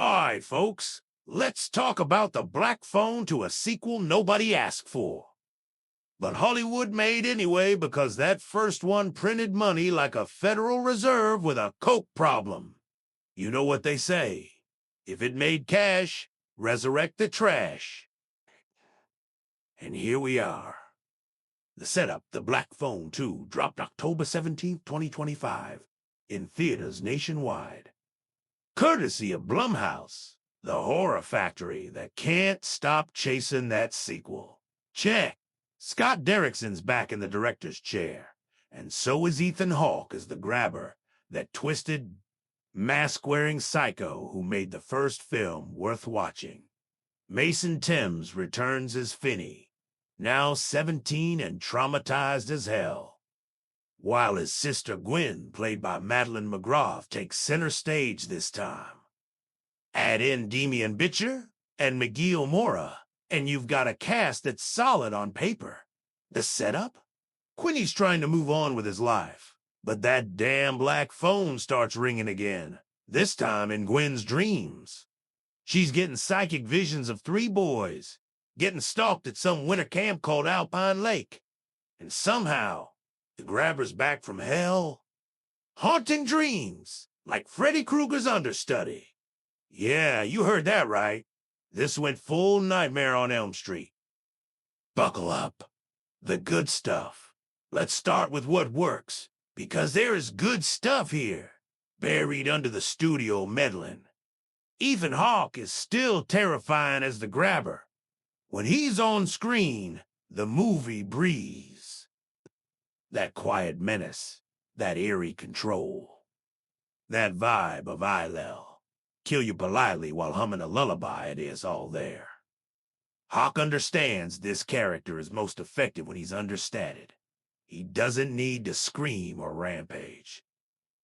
All right, folks, let's talk about the black phone to a sequel nobody asked for. But Hollywood made anyway because that first one printed money like a Federal Reserve with a coke problem. You know what they say. If it made cash, resurrect the trash. And here we are. The setup, The Black Phone 2, dropped October 17th, 2025, in theaters nationwide. Courtesy of Blumhouse, the horror factory that can't stop chasing that sequel. Check. Scott Derrickson's back in the director's chair, and so is Ethan Hawke as the grabber, that twisted, mask-wearing psycho who made the first film worth watching. Mason Thames returns as Finney, now 17 and traumatized as hell, while his sister Gwen, played by Madeline McGrath, takes center stage this time. Add in Demian Bichir and McGee Mora, and you've got a cast that's solid on paper. The setup? Quinny's trying to move on with his life, but that damn black phone starts ringing again, this time in Gwen's dreams. She's getting psychic visions of 3 boys, getting stalked at some winter camp called Alpine Lake. And somehow, the grabber's back from hell. Haunting dreams, like Freddy Krueger's understudy. Yeah, you heard that right. This went full Nightmare on Elm Street. Buckle up. The good stuff. Let's start with what works, because there is good stuff here, buried under the studio meddling. Ethan Hawke is still terrifying as the grabber. When he's on screen, the movie breathes. That quiet menace, that eerie control, that vibe of Ilel. Kill you politely while humming a lullaby, it is all there. Hawke understands this character is most effective when he's understated. He doesn't need to scream or rampage.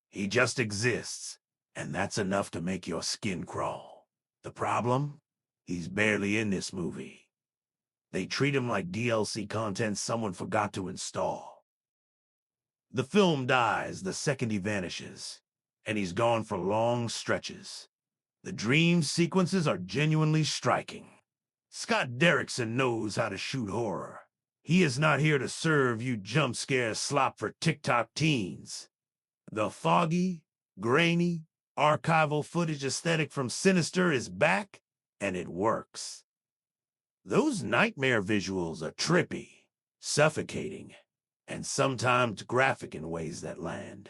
He just exists, and that's enough to make your skin crawl. The problem? He's barely in this movie. They treat him like DLC content someone forgot to install. The film dies the second he vanishes, and he's gone for long stretches. The dream sequences are genuinely striking. Scott Derrickson knows how to shoot horror. He is not here to serve you jump scare slop for TikTok teens. The foggy, grainy, archival footage aesthetic from Sinister is back, and it works. Those nightmare visuals are trippy, suffocating, and sometimes graphic in ways that land.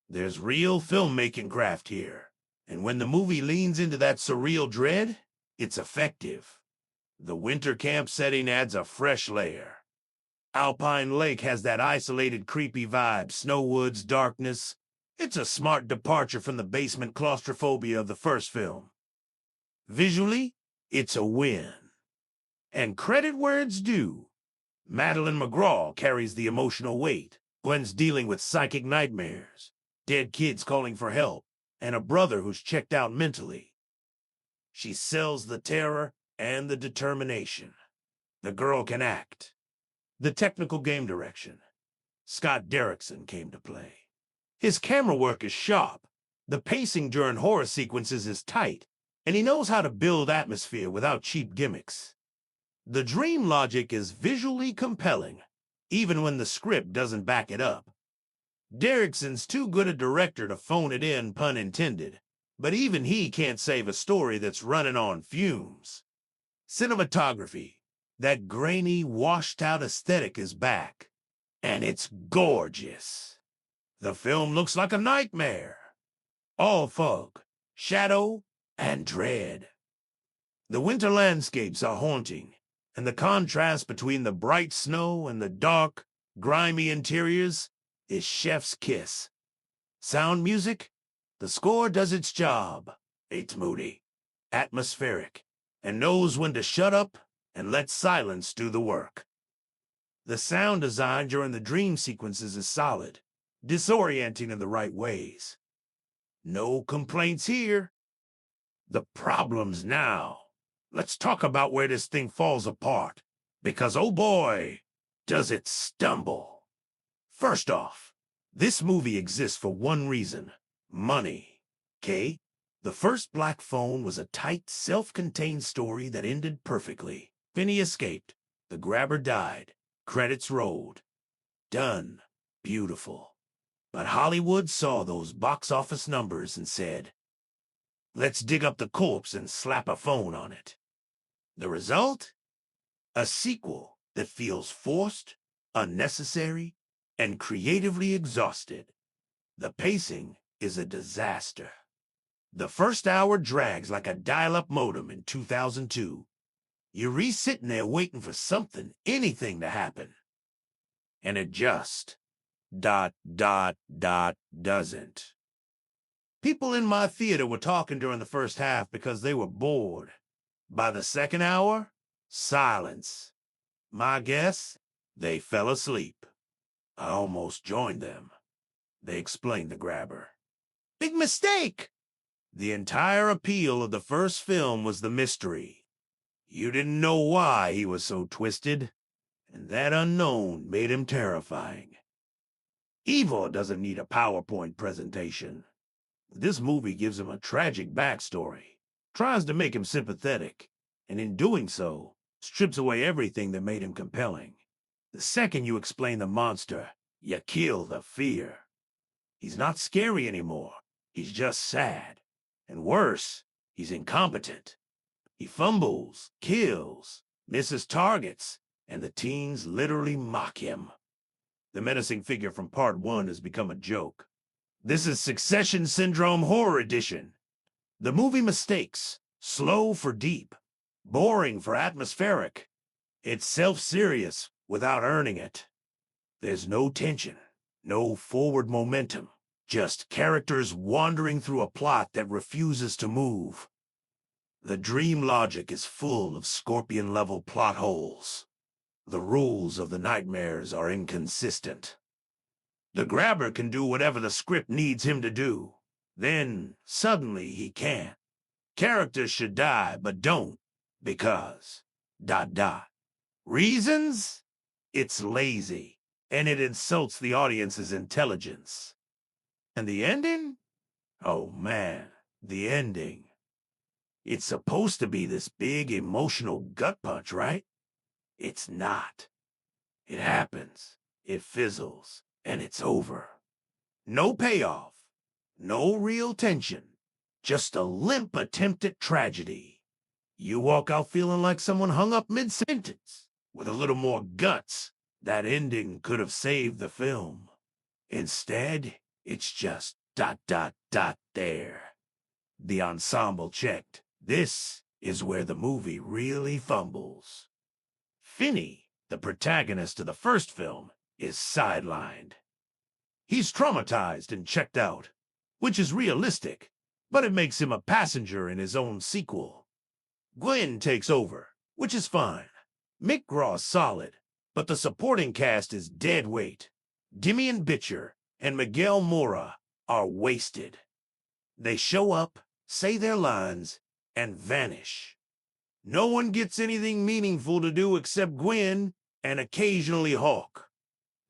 There's real filmmaking craft here, and when the movie leans into that surreal dread, it's effective. The winter camp setting adds a fresh layer. Alpine Lake has that isolated, creepy vibe, snow woods, darkness. It's a smart departure from the basement claustrophobia of the first film. Visually, it's a win. And credit where it's due. Madeline McGraw carries the emotional weight. Gwen's dealing with psychic nightmares, dead kids calling for help, and a brother who's checked out mentally. She sells the terror and the determination. The girl can act. The technical game direction. Scott Derrickson came to play. His camera work is sharp. The pacing during horror sequences is tight, and he knows how to build atmosphere without cheap gimmicks. The dream logic is visually compelling, even when the script doesn't back it up. Derrickson's too good a director to phone it in, pun intended, but even he can't save a story that's running on fumes. Cinematography, that grainy, washed-out aesthetic is back, and it's gorgeous. The film looks like a nightmare. All fog, shadow, and dread. The winter landscapes are haunting, and the contrast between the bright snow and the dark, grimy interiors is chef's kiss. Sound music? The score does its job. It's moody, atmospheric, and knows when to shut up and let silence do the work. The sound design during the dream sequences is solid, disorienting in the right ways. No complaints here. The problem's now. Let's talk about where this thing falls apart, because oh boy, does it stumble. First off, this movie exists for one reason: money, okay? The first Black Phone was a tight, self-contained story that ended perfectly. Finney escaped. The grabber died. Credits rolled. Done. Beautiful. But Hollywood saw those box office numbers and said, let's dig up the corpse and slap a phone on it. The result? A sequel that feels forced, unnecessary, and creatively exhausted. The pacing is a disaster. The first hour drags like a dial-up modem in 2002. You're sitting there waiting for something, anything to happen. And it just... doesn't. People in my theater were talking during the first half because they were bored. By the second hour, silence. My guess, they fell asleep. I almost joined them. They explained the grabber. Big mistake! The entire appeal of the first film was the mystery. You didn't know why he was so twisted, and that unknown made him terrifying. Evil doesn't need a PowerPoint presentation. This movie gives him a tragic backstory, tries to make him sympathetic, and in doing so, strips away everything that made him compelling. The second you explain the monster, you kill the fear. He's not scary anymore. He's just sad. And worse, he's incompetent. He fumbles, kills, misses targets, and the teens literally mock him. The menacing figure from Part 1 has become a joke. This is Succession Syndrome Horror Edition. The movie mistakes, slow for deep, boring for atmospheric. It's self-serious without earning it. There's no tension, no forward momentum, just characters wandering through a plot that refuses to move. The dream logic is full of scorpion-level plot holes. The rules of the nightmares are inconsistent. The grabber can do whatever the script needs him to do. Then, suddenly, he can't. Characters should die, but don't, because... Reasons? It's lazy, and it insults the audience's intelligence. And the ending? Oh man, the ending. It's supposed to be this big emotional gut punch, right? It's not. It happens, it fizzles, and it's over. No payoff, no real tension, just a limp attempt at tragedy. You walk out feeling like someone hung up mid-sentence. With a little more guts, that ending could have saved the film. Instead, it's just ... there. The ensemble checked. This is where the movie really fumbles. Finney, the protagonist of the first film, is sidelined. He's traumatized and checked out, which is realistic, but it makes him a passenger in his own sequel. Gwen takes over, which is fine. Mick Graw's solid, but the supporting cast is dead weight. Demian Bichir and Miguel Mora are wasted. They show up, say their lines, and vanish. No one gets anything meaningful to do except Gwen and occasionally Hawke.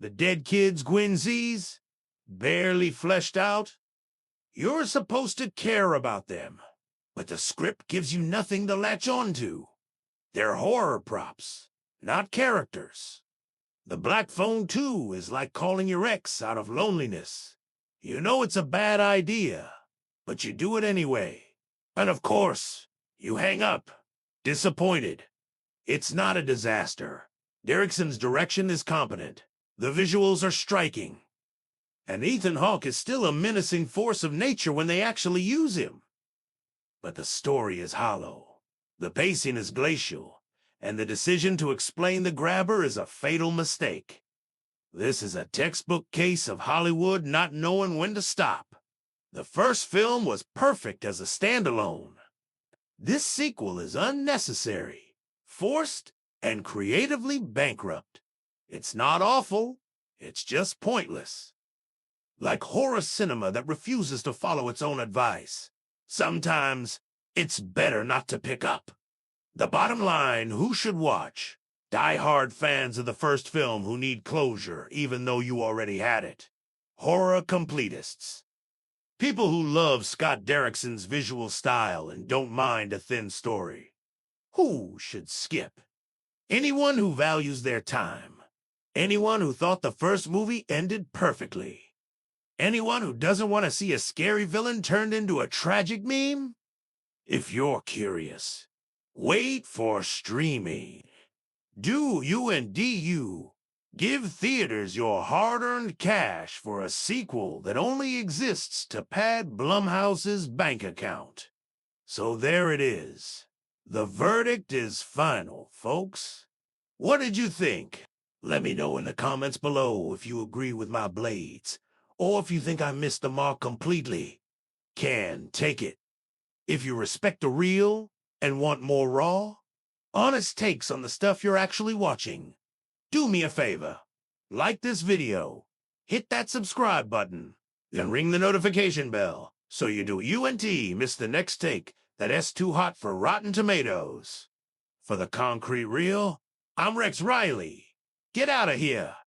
The dead kids Gwen sees, barely fleshed out. You're supposed to care about them, but the script gives you nothing to latch onto. They're horror props, not characters. The Black Phone 2 is like calling your ex out of loneliness. You know it's a bad idea, but you do it anyway. And of course, you hang up, disappointed. It's not a disaster. Derrickson's direction is competent. The visuals are striking. And Ethan Hawke is still a menacing force of nature when they actually use him. But the story is hollow. The pacing is glacial, and the decision to explain the grabber is a fatal mistake. This is a textbook case of Hollywood not knowing when to stop. The first film was perfect as a standalone. This sequel is unnecessary, forced, and creatively bankrupt. It's not awful, it's just pointless. Like horror cinema that refuses to follow its own advice. Sometimes, it's better not to pick up. The bottom line, who should watch? Die-hard fans of the first film who need closure even though you already had it. Horror completists. People who love Scott Derrickson's visual style and don't mind a thin story. Who should skip? Anyone who values their time. Anyone who thought the first movie ended perfectly. Anyone who doesn't want to see a scary villain turned into a tragic meme? If you're curious, wait for streaming. Do you and DU give theaters your hard-earned cash for a sequel that only exists to pad Blumhouse's bank account? So there it is. The verdict is final, folks. What did you think? Let me know in the comments below if you agree with my blades, or if you think I missed the mark completely. Can take it. If you respect the real and want more raw, honest takes on the stuff you're actually watching, do me a favor. Like this video, hit that subscribe button, then ring the notification bell so you miss the next take that's too hot for Rotten Tomatoes. For the Concrete Real, I'm Rex Riley. Get out of here.